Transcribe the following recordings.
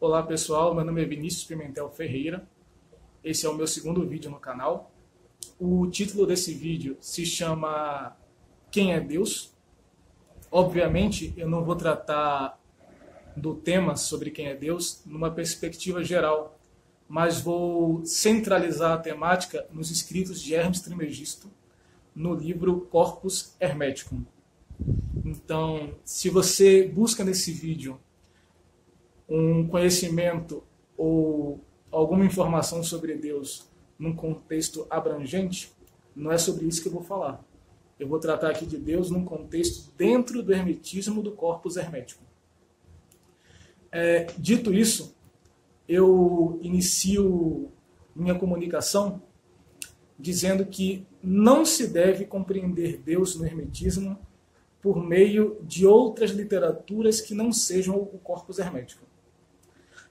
Olá pessoal, meu nome é Vinícius Pimentel Ferreira, esse é o meu segundo vídeo no canal. O título desse vídeo se chama Quem é Deus? Obviamente eu não vou tratar do tema sobre quem é Deus numa perspectiva geral, mas vou centralizar a temática nos escritos de Hermes Trismegisto, no livro Corpus Hermeticum. Então, se você busca nesse vídeo um conhecimento ou alguma informação sobre Deus num contexto abrangente, não é sobre isso que eu vou falar. Eu vou tratar aqui de Deus num contexto dentro do hermetismo do Corpus Hermeticum. Dito isso, eu inicio minha comunicação dizendo que não se deve compreender Deus no hermetismo por meio de outras literaturas que não sejam o Corpus Hermeticum.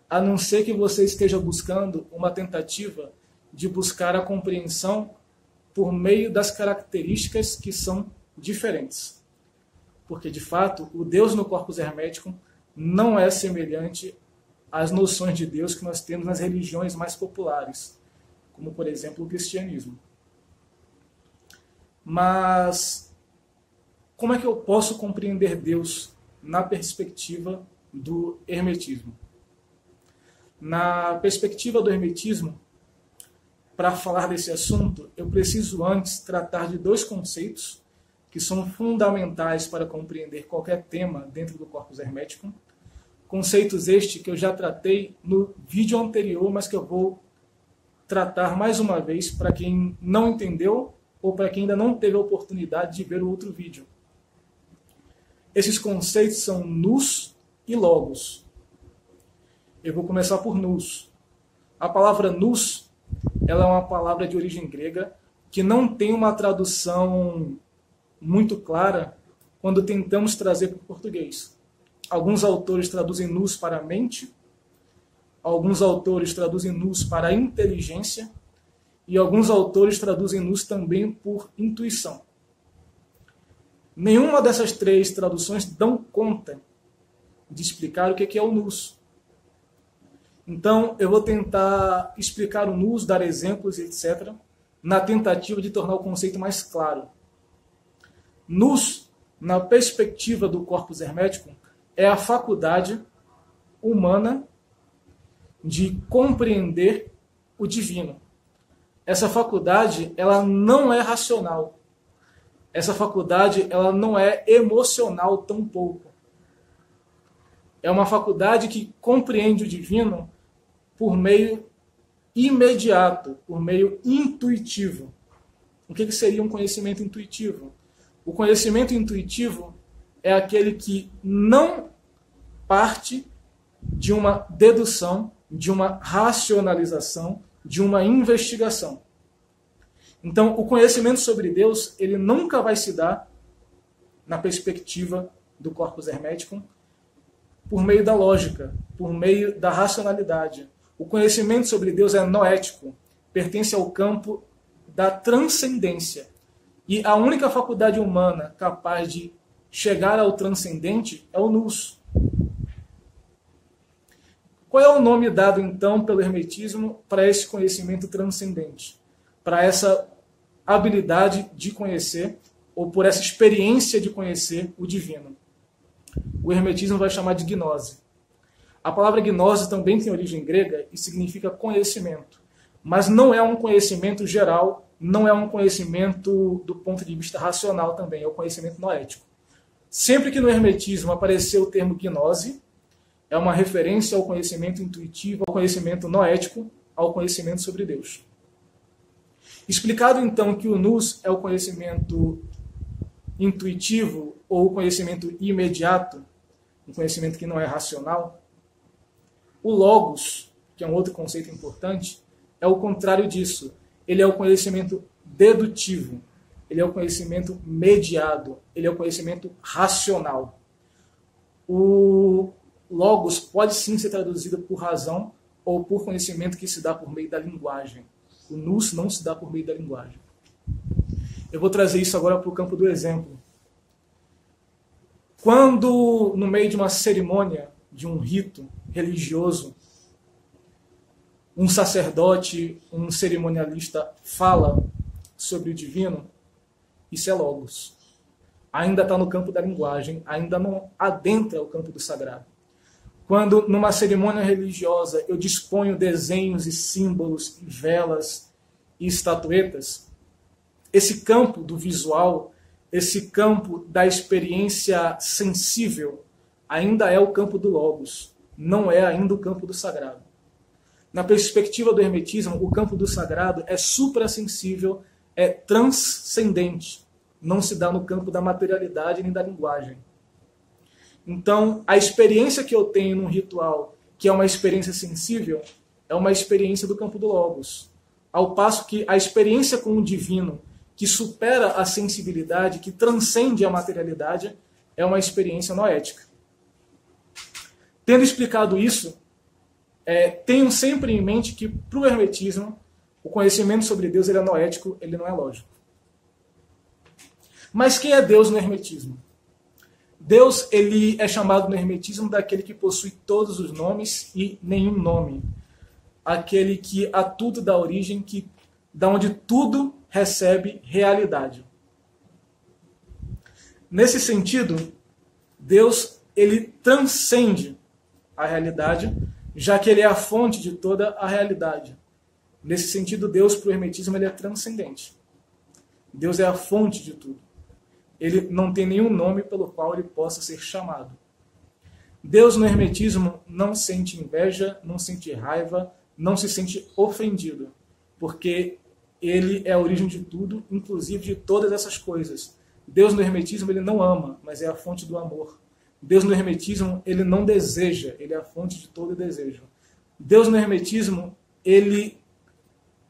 A não ser que você esteja buscando uma tentativa de buscar a compreensão por meio das características que são diferentes. Porque, de fato, o Deus no Corpus Hermeticum não é semelhante às noções de Deus que nós temos nas religiões mais populares, como, por exemplo, o cristianismo. Mas como é que eu posso compreender Deus na perspectiva do hermetismo? Na perspectiva do hermetismo, para falar desse assunto, eu preciso antes tratar de dois conceitos que são fundamentais para compreender qualquer tema dentro do Corpus Hermeticum. Conceitos estes que eu já tratei no vídeo anterior, mas que eu vou tratar mais uma vez para quem não entendeu ou para quem ainda não teve a oportunidade de ver o outro vídeo. Esses conceitos são nous e logos. Eu vou começar por nous. A palavra nous, ela é uma palavra de origem grega que não tem uma tradução muito clara quando tentamos trazer para o português. Alguns autores traduzem nous para mente, alguns autores traduzem nous para inteligência e alguns autores traduzem nous também por intuição. Nenhuma dessas três traduções dão conta de explicar o que é o nous. Então, eu vou tentar explicar o nous, dar exemplos, etc., na tentativa de tornar o conceito mais claro. Nous, na perspectiva do Corpus Hermeticum, é a faculdade humana de compreender o divino. Essa faculdade, ela não é racional. Essa faculdade, ela não é emocional tampouco. É uma faculdade que compreende o divino por meio imediato, por meio intuitivo. O que seria um conhecimento intuitivo? O conhecimento intuitivo é aquele que não parte de uma dedução, de uma racionalização, de uma investigação. Então, o conhecimento sobre Deus, ele nunca vai se dar na perspectiva do Corpus Hermeticum por meio da lógica, por meio da racionalidade. O conhecimento sobre Deus é noético, pertence ao campo da transcendência. E a única faculdade humana capaz de chegar ao transcendente é o nous. Qual é o nome dado, então, pelo hermetismo para esse conhecimento transcendente? Para essa habilidade de conhecer, ou por essa experiência de conhecer o divino? O hermetismo vai chamar de gnose. A palavra gnose também tem origem grega e significa conhecimento. Mas não é um conhecimento geral, não é um conhecimento do ponto de vista racional também, é o conhecimento noético. Sempre que no hermetismo aparecer o termo gnose, é uma referência ao conhecimento intuitivo, ao conhecimento noético, ao conhecimento sobre Deus. Explicado então que o nous é o conhecimento intuitivo ou o conhecimento imediato, um conhecimento que não é racional, o logos, que é um outro conceito importante, é o contrário disso. Ele é o conhecimento dedutivo, ele é o conhecimento mediado, ele é o conhecimento racional. O logos pode sim ser traduzido por razão ou por conhecimento que se dá por meio da linguagem. O nous não se dá por meio da linguagem. Eu vou trazer isso agora para o campo do exemplo. Quando, no meio de uma cerimônia, de um rito religioso, um sacerdote, um cerimonialista fala sobre o divino, isso é logos. Ainda está no campo da linguagem, ainda não adentra o campo do sagrado. Quando numa cerimônia religiosa eu disponho desenhos e símbolos, e velas e estatuetas, esse campo do visual, esse campo da experiência sensível, ainda é o campo do logos, não é ainda o campo do sagrado. Na perspectiva do hermetismo, o campo do sagrado é suprassensível, é transcendente, não se dá no campo da materialidade nem da linguagem. Então, a experiência que eu tenho num ritual, que é uma experiência sensível, é uma experiência do campo do logos. Ao passo que a experiência com o divino, que supera a sensibilidade, que transcende a materialidade, é uma experiência noética. Tendo explicado isso, tenham sempre em mente que, para o hermetismo, o conhecimento sobre Deus ele é noético, ele não é lógico. Mas quem é Deus no hermetismo? Deus ele é chamado no hermetismo daquele que possui todos os nomes e nenhum nome. Aquele que a tudo dá origem, da onde tudo recebe realidade. Nesse sentido, Deus ele transcende a realidade, já que ele é a fonte de toda a realidade. Nesse sentido, Deus, para o hermetismo, ele é transcendente. Deus é a fonte de tudo. Ele não tem nenhum nome pelo qual ele possa ser chamado. Deus, no hermetismo, não sente inveja, não sente raiva, não se sente ofendido, porque ele é a origem de tudo, inclusive de todas essas coisas. Deus, no hermetismo, ele não ama, mas é a fonte do amor. Deus, no hermetismo, ele não deseja, ele é a fonte de todo desejo. Deus, no hermetismo, ele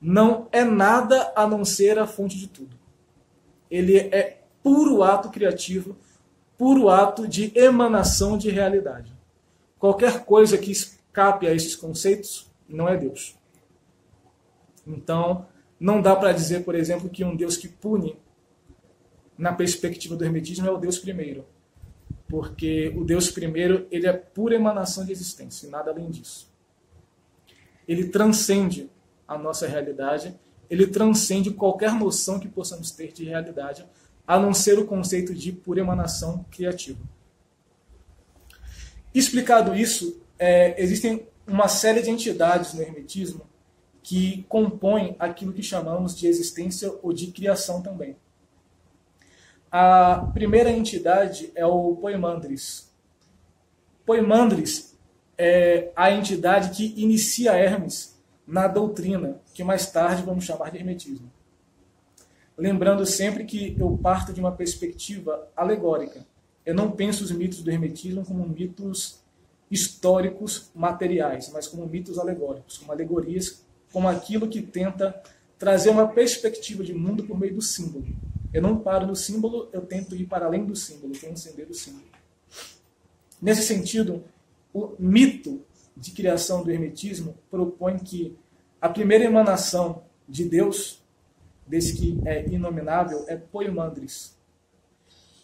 não é nada a não ser a fonte de tudo. Ele é puro ato criativo, puro ato de emanação de realidade. Qualquer coisa que escape a esses conceitos não é Deus. Então, não dá para dizer, por exemplo, que um Deus que pune, na perspectiva do hermetismo, é o Deus primeiro. Porque o Deus primeiro ele é pura emanação de existência, e nada além disso. Ele transcende a nossa realidade, ele transcende qualquer noção que possamos ter de realidade, a não ser o conceito de pura emanação criativa. Explicado isso, existem uma série de entidades no hermetismo que compõem aquilo que chamamos de existência ou de criação também. A primeira entidade é o Poimandres. Poimandres é a entidade que inicia Hermes na doutrina, que mais tarde vamos chamar de hermetismo. Lembrando sempre que eu parto de uma perspectiva alegórica. Eu não penso os mitos do hermetismo como mitos históricos materiais, mas como mitos alegóricos, como alegorias, como aquilo que tenta trazer uma perspectiva de mundo por meio do símbolo. Eu não paro no símbolo, eu tento ir para além do símbolo, transcender o símbolo. Nesse sentido, o mito de criação do hermetismo propõe que a primeira emanação de Deus, desse que é inominável, é Poimandres.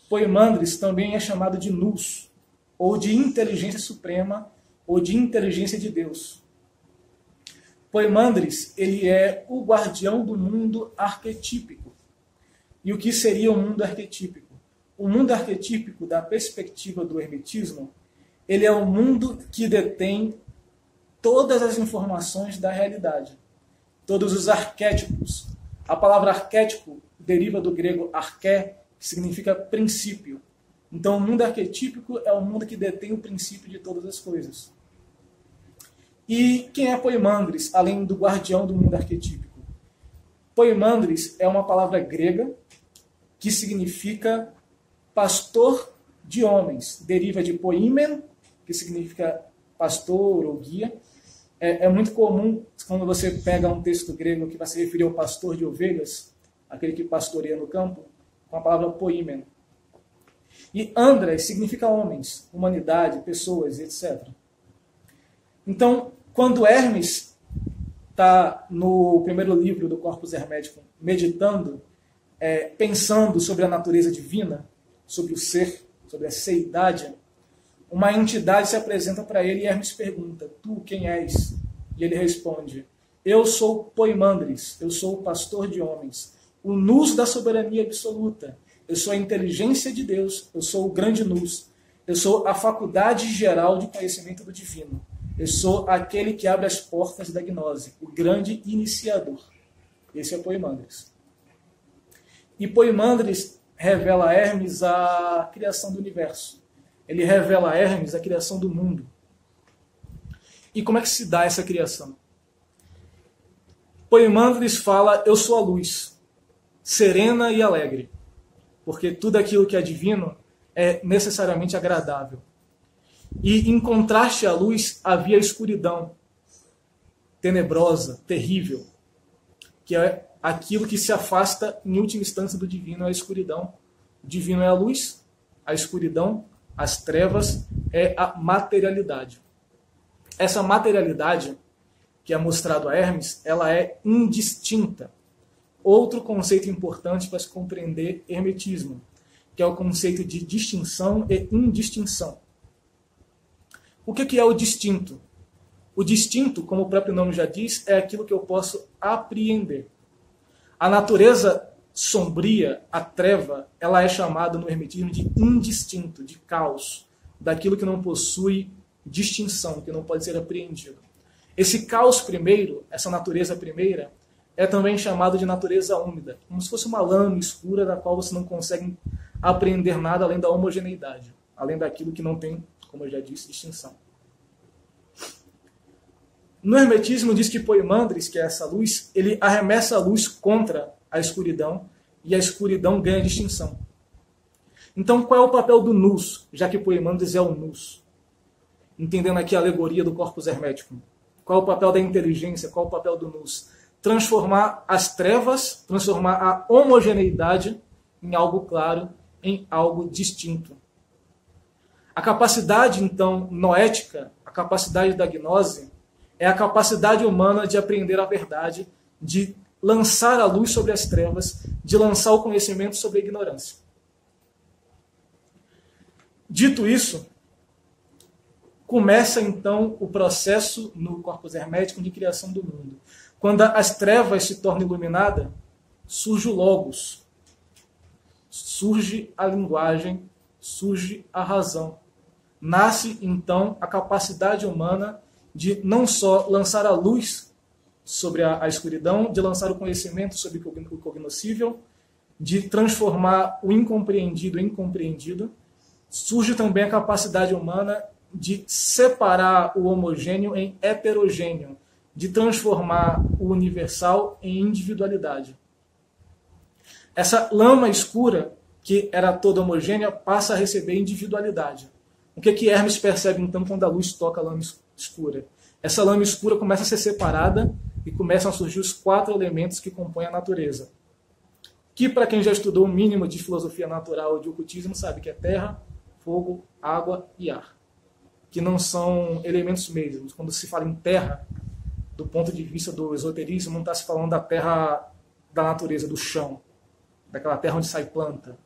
Poimandres também é chamado de Nous, ou de inteligência suprema, ou de inteligência de Deus. Poimandres, ele é o guardião do mundo arquetípico. E o que seria o mundo arquetípico? O mundo arquetípico, da perspectiva do hermetismo, ele é o mundo que detém todas as informações da realidade, todos os arquétipos. A palavra arquétipo deriva do grego arché, que significa princípio. Então, o mundo arquetípico é o mundo que detém o princípio de todas as coisas. E quem é Poimandres, além do guardião do mundo arquetípico? Poimandres é uma palavra grega que significa pastor de homens. Deriva de poimen, que significa pastor ou guia. É muito comum, quando você pega um texto grego que vai se referir ao pastor de ovelhas, aquele que pastoreia no campo, com a palavra poimen. E andres significa homens, humanidade, pessoas, etc. Então, quando Hermes está no primeiro livro do Corpus Hermético, meditando, pensando sobre a natureza divina, sobre o ser, sobre a seidade, uma entidade se apresenta para ele e Hermes pergunta: tu quem és? E ele responde: Eu sou Poimandres, eu sou o pastor de homens, o Nous da soberania absoluta. Eu sou a inteligência de Deus, eu sou o grande Nous. Eu sou a faculdade geral de conhecimento do divino. Eu sou aquele que abre as portas da gnose, o grande iniciador. Esse é Poimandres. E Poimandres revela a Hermes a criação do universo. Ele revela a Hermes a criação do mundo. E como é que se dá essa criação? Poimandres fala, eu sou a luz, serena e alegre, porque tudo aquilo que é divino é necessariamente agradável. E em contraste à luz havia a escuridão, tenebrosa, terrível, que é aquilo que se afasta em última instância do divino, é a escuridão. O divino é a luz, a escuridão, as trevas é a materialidade. Essa materialidade que é mostrado a Hermes, ela é indistinta. Outro conceito importante para se compreender hermetismo, que é o conceito de distinção e indistinção. O que é o distinto? O distinto, como o próprio nome já diz, é aquilo que eu posso apreender. A natureza sombria, a treva, ela é chamada no hermetismo de indistinto, de caos, daquilo que não possui distinção, que não pode ser apreendido. Esse caos primeiro, essa natureza primeira, é também chamado de natureza úmida, como se fosse uma lama escura da qual você não consegue apreender nada além da homogeneidade, além daquilo que não tem, como eu já disse, distinção. No hermetismo diz que Poimandres, que é essa luz, ele arremessa a luz contra a escuridão e a escuridão ganha distinção. Então qual é o papel do Nous, já que Poimandres é o Nous? Entendendo aqui a alegoria do corpus hermético. Qual é o papel da inteligência? Qual é o papel do Nous? Transformar as trevas, transformar a homogeneidade em algo claro, em algo distinto. A capacidade, então, noética, a capacidade da gnose, é a capacidade humana de aprender a verdade, de lançar a luz sobre as trevas, de lançar o conhecimento sobre a ignorância. Dito isso, começa então o processo no corpus hermético de criação do mundo. Quando as trevas se tornam iluminadas, surge o Logos, surge a linguagem, surge a razão. Nasce então a capacidade humana de não só lançar a luz sobre a escuridão, de lançar o conhecimento sobre o cognoscível, de transformar o incompreendido em compreendido. Surge também a capacidade humana de separar o homogêneo em heterogêneo, de transformar o universal em individualidade. Essa lama escura, que era toda homogênea, passa a receber individualidade. O que Hermes percebe então quando a luz toca a lama escura? Essa lama escura começa a ser separada e começam a surgir os 4 elementos que compõem a natureza. Que, para quem já estudou o mínimo de filosofia natural ou de ocultismo, sabe que é terra, fogo, água e ar. Que não são elementos mesmos. Quando se fala em terra, do ponto de vista do esoterismo, não está se falando da terra da natureza, do chão, daquela terra onde sai planta.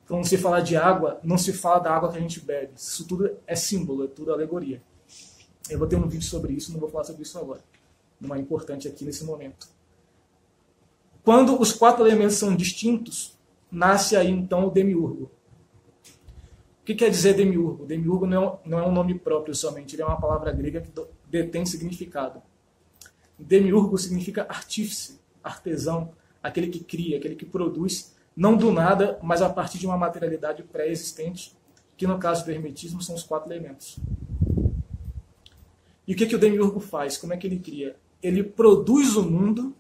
Quando se fala de água, não se fala da água que a gente bebe. Isso tudo é símbolo, é tudo alegoria. Eu vou ter um vídeo sobre isso, não vou falar sobre isso agora. Não é importante aqui nesse momento. Quando os 4 elementos são distintos, nasce aí então o demiurgo. O que quer dizer demiurgo? Demiurgo não é um nome próprio somente, ele é uma palavra grega que detém significado. Demiurgo significa artífice, artesão, aquele que cria, aquele que produz, não do nada, mas a partir de uma materialidade pré-existente, que no caso do hermetismo são os 4 elementos. E o que o demiurgo faz? Como é que ele cria? Ele produz o mundo,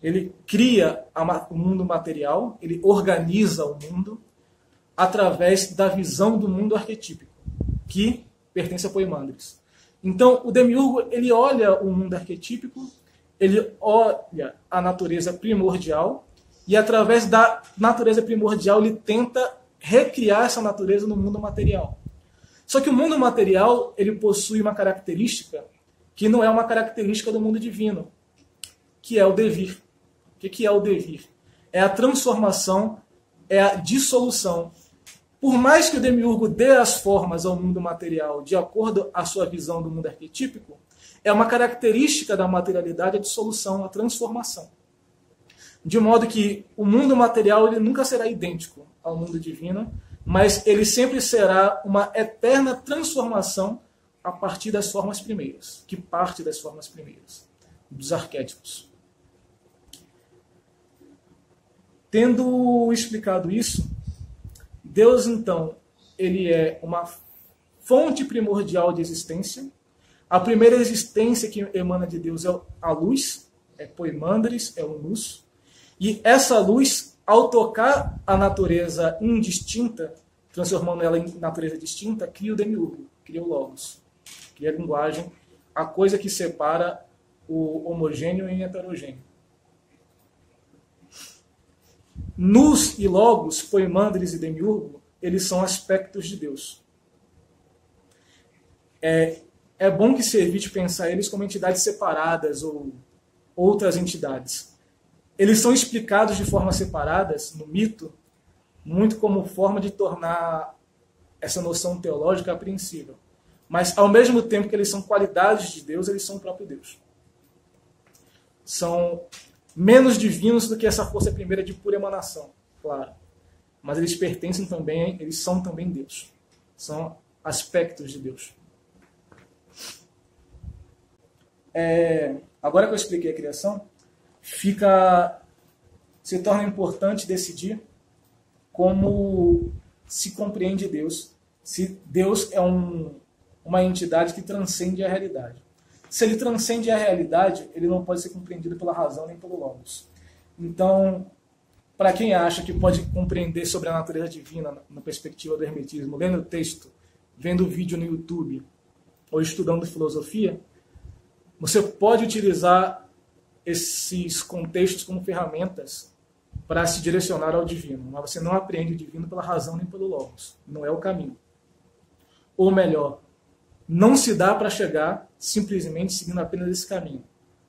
ele cria o mundo material, ele organiza o mundo através da visão do mundo arquetípico, que pertence a Poimandres. Então, o demiurgo, ele olha o mundo arquetípico, ele olha a natureza primordial, e através da natureza primordial ele tenta recriar essa natureza no mundo material. Só que o mundo material ele possui uma característica que não é uma característica do mundo divino, que é o devir. O que é o devir? É a transformação, é a dissolução. Por mais que o demiurgo dê as formas ao mundo material de acordo à sua visão do mundo arquetípico, é uma característica da materialidade a dissolução, a transformação. De modo que o mundo material ele nunca será idêntico ao mundo divino, mas ele sempre será uma eterna transformação a partir das formas primeiras, que parte das formas primeiras, dos arquétipos. Tendo explicado isso, Deus, então, ele é uma fonte primordial de existência. A primeira existência que emana de Deus é a luz, é poimandres, é o luz. E essa luz, ao tocar a natureza indistinta, transformando ela em natureza distinta, cria o demiurgo, cria o logos, cria a linguagem, a coisa que separa o homogêneo e o heterogêneo. Nus e logos, poimandres e demiurgo, eles são aspectos de Deus. É bom que se evite pensar eles como entidades separadas ou outras entidades. Eles são explicados de formas separadas no mito, muito como forma de tornar essa noção teológica apreensível. Mas, ao mesmo tempo que eles são qualidades de Deus, eles são o próprio Deus. São menos divinos do que essa força primeira de pura emanação, claro. Mas eles pertencem também, eles são também Deus. São aspectos de Deus. Agora que eu expliquei a criação, se torna importante decidir como se compreende Deus, se Deus é uma entidade que transcende a realidade. Se ele transcende a realidade, ele não pode ser compreendido pela razão nem pelo logos. Então, para quem acha que pode compreender sobre a natureza divina na perspectiva do hermetismo, lendo o texto, vendo o vídeo no YouTube ou estudando filosofia, você pode utilizar esses contextos como ferramentas para se direcionar ao divino, mas você não aprende o divino pela razão nem pelo logos. Não é o caminho. Ou melhor, não se dá para chegar simplesmente seguindo apenas esse caminho.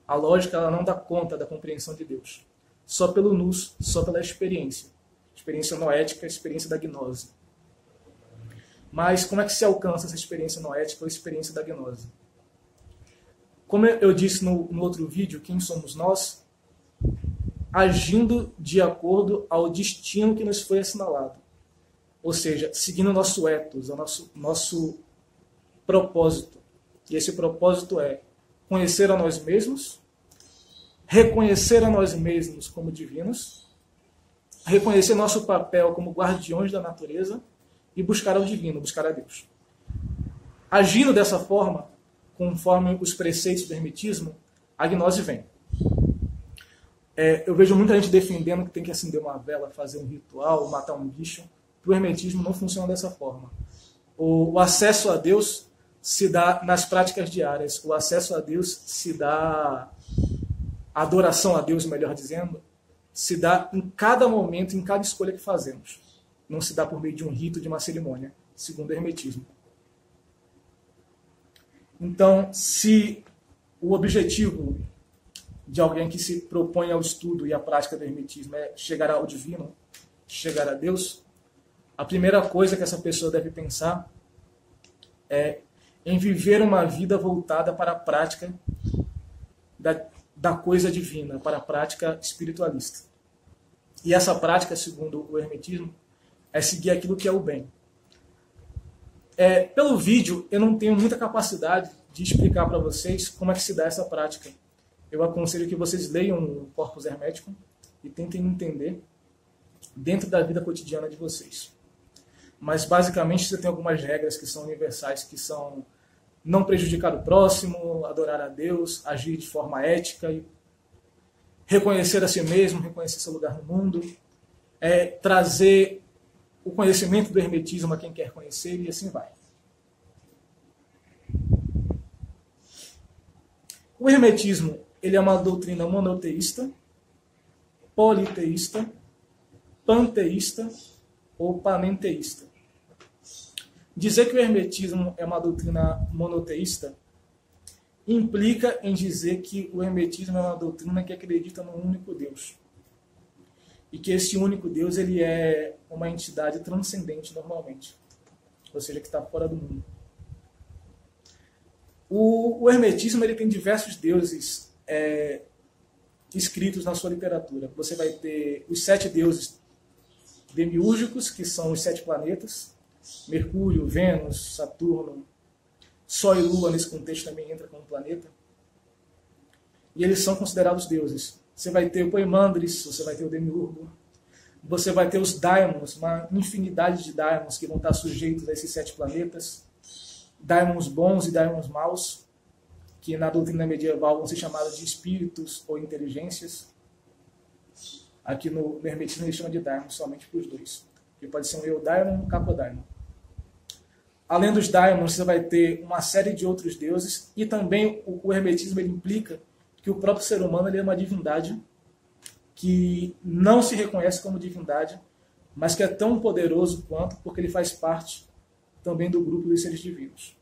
A lógica ela não dá conta da compreensão de Deus. Só pelo nous, só pela experiência. Experiência noética, experiência da gnose. Mas como é que se alcança essa experiência noética ou experiência da gnose? Como eu disse no outro vídeo, quem somos nós? Agindo de acordo ao destino que nos foi assinalado. Ou seja, seguindo o nosso ethos, o nosso propósito. E esse propósito é conhecer a nós mesmos, reconhecer a nós mesmos como divinos, reconhecer nosso papel como guardiões da natureza e buscar ao divino, buscar a Deus. Agindo dessa forma, conforme os preceitos do hermetismo, a gnose vem. Eu vejo muita gente defendendo que tem que acender uma vela, fazer um ritual, matar um bicho. O hermetismo não funciona dessa forma. O acesso a Deus se dá nas práticas diárias. O acesso a Deus se dá, a adoração a Deus, melhor dizendo, se dá em cada momento, em cada escolha que fazemos. Não se dá por meio de um rito, de uma cerimônia, segundo o hermetismo. Então, se o objetivo de alguém que se propõe ao estudo e à prática do hermetismo é chegar ao divino, chegar a Deus, a primeira coisa que essa pessoa deve pensar é em viver uma vida voltada para a prática da coisa divina, para a prática espiritualista. E essa prática, segundo o hermetismo, é seguir aquilo que é o bem. Pelo vídeo, eu não tenho muita capacidade de explicar para vocês como é que se dá essa prática. Eu aconselho que vocês leiam o Corpus Hermético e tentem entender dentro da vida cotidiana de vocês. Mas, basicamente, você tem algumas regras que são universais, que são não prejudicar o próximo, adorar a Deus, agir de forma ética, e reconhecer a si mesmo, reconhecer seu lugar no mundo, trazer o conhecimento do hermetismo a quem quer conhecer, e assim vai. O hermetismo ele é uma doutrina monoteísta, politeísta, panteísta ou panenteísta. Dizer que o hermetismo é uma doutrina monoteísta implica em dizer que o hermetismo é uma doutrina que acredita num único Deus. E que esse único Deus ele é uma entidade transcendente normalmente. Ou seja, que está fora do mundo. O hermetismo ele tem diversos deuses escritos na sua literatura. Você vai ter os 7 deuses demiúrgicos, que são os 7 planetas, Mercúrio, Vênus, Saturno, Sol e Lua nesse contexto também entra como planeta. E eles são considerados deuses. Você vai ter o Poimandres, você vai ter o Demiurgo, você vai ter os daimons, uma infinidade de daimons que vão estar sujeitos a esses 7 planetas. Daimons bons e daimons maus, que na doutrina medieval vão ser chamados de espíritos ou inteligências. Aqui no hermetismo ele chama de daimon somente para os dois. Que pode ser um eudaimon e um capodaimon. Além dos daimons, você vai ter uma série de outros deuses, e também o hermetismo ele implica que o próprio ser humano ele é uma divindade que não se reconhece como divindade, mas que é tão poderoso quanto, porque ele faz parte também do grupo dos seres divinos.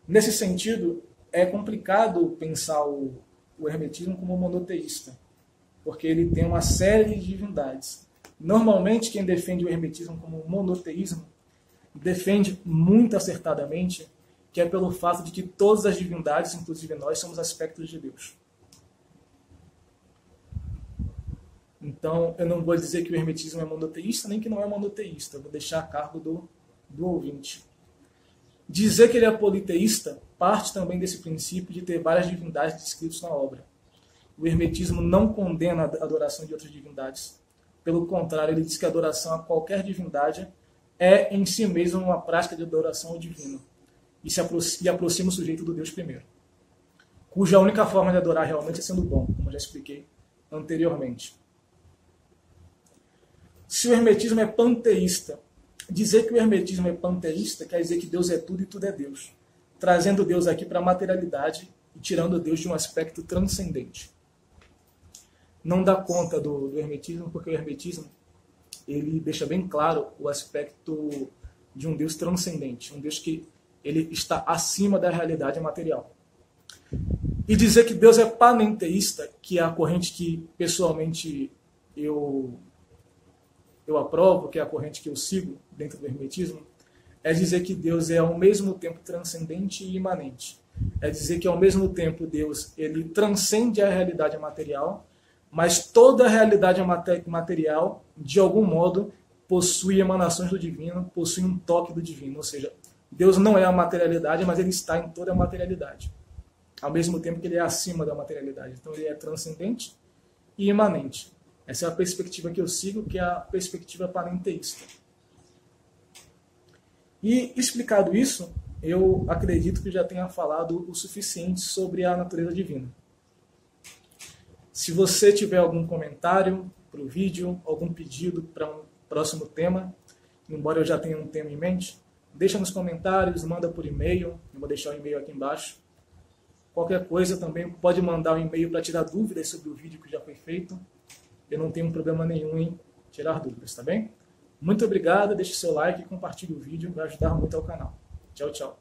Nesse sentido, é complicado pensar o hermetismo como monoteísta, porque ele tem uma série de divindades. Normalmente, quem defende o hermetismo como monoteísmo defende muito acertadamente que é pelo fato de que todas as divindades, inclusive nós, somos aspectos de Deus. Então, eu não vou dizer que o hermetismo é monoteísta, nem que não é monoteísta. Eu vou deixar a cargo do ouvinte. Dizer que ele é politeísta parte também desse princípio de ter várias divindades descritas na obra. O hermetismo não condena a adoração de outras divindades. Pelo contrário, ele diz que a adoração a qualquer divindade é em si mesma uma prática de adoração ao divino e aproxima o sujeito do Deus primeiro, cuja única forma de adorar realmente é sendo bom, como eu já expliquei anteriormente. Se o hermetismo é panteísta, dizer que o hermetismo é panteísta quer dizer que Deus é tudo e tudo é Deus, trazendo Deus aqui para a materialidade e tirando Deus de um aspecto transcendente. Não dá conta do hermetismo, porque o hermetismo ele deixa bem claro o aspecto de um Deus transcendente, um Deus que ele está acima da realidade material. E dizer que Deus é panenteísta, que é a corrente que pessoalmente eu aprovo, que é a corrente que eu sigo dentro do hermetismo, é dizer que Deus é ao mesmo tempo transcendente e imanente. É dizer que ao mesmo tempo Deus ele transcende a realidade material, mas toda a realidade material, de algum modo, possui emanações do divino, possui um toque do divino. Ou seja, Deus não é a materialidade, mas ele está em toda a materialidade. Ao mesmo tempo que ele é acima da materialidade. Então ele é transcendente e imanente. Essa é a perspectiva que eu sigo, que é a perspectiva panenteísta. E explicado isso, eu acredito que já tenha falado o suficiente sobre a natureza divina. Se você tiver algum comentário para o vídeo, algum pedido para um próximo tema, embora eu já tenha um tema em mente, deixa nos comentários, manda por e-mail, eu vou deixar o e-mail aqui embaixo. Qualquer coisa também pode mandar um e-mail para tirar dúvidas sobre o vídeo que já foi feito. Eu não tenho problema nenhum em tirar dúvidas, tá bem? Muito obrigado, deixe seu like e compartilhe o vídeo, vai ajudar muito ao canal. Tchau, tchau.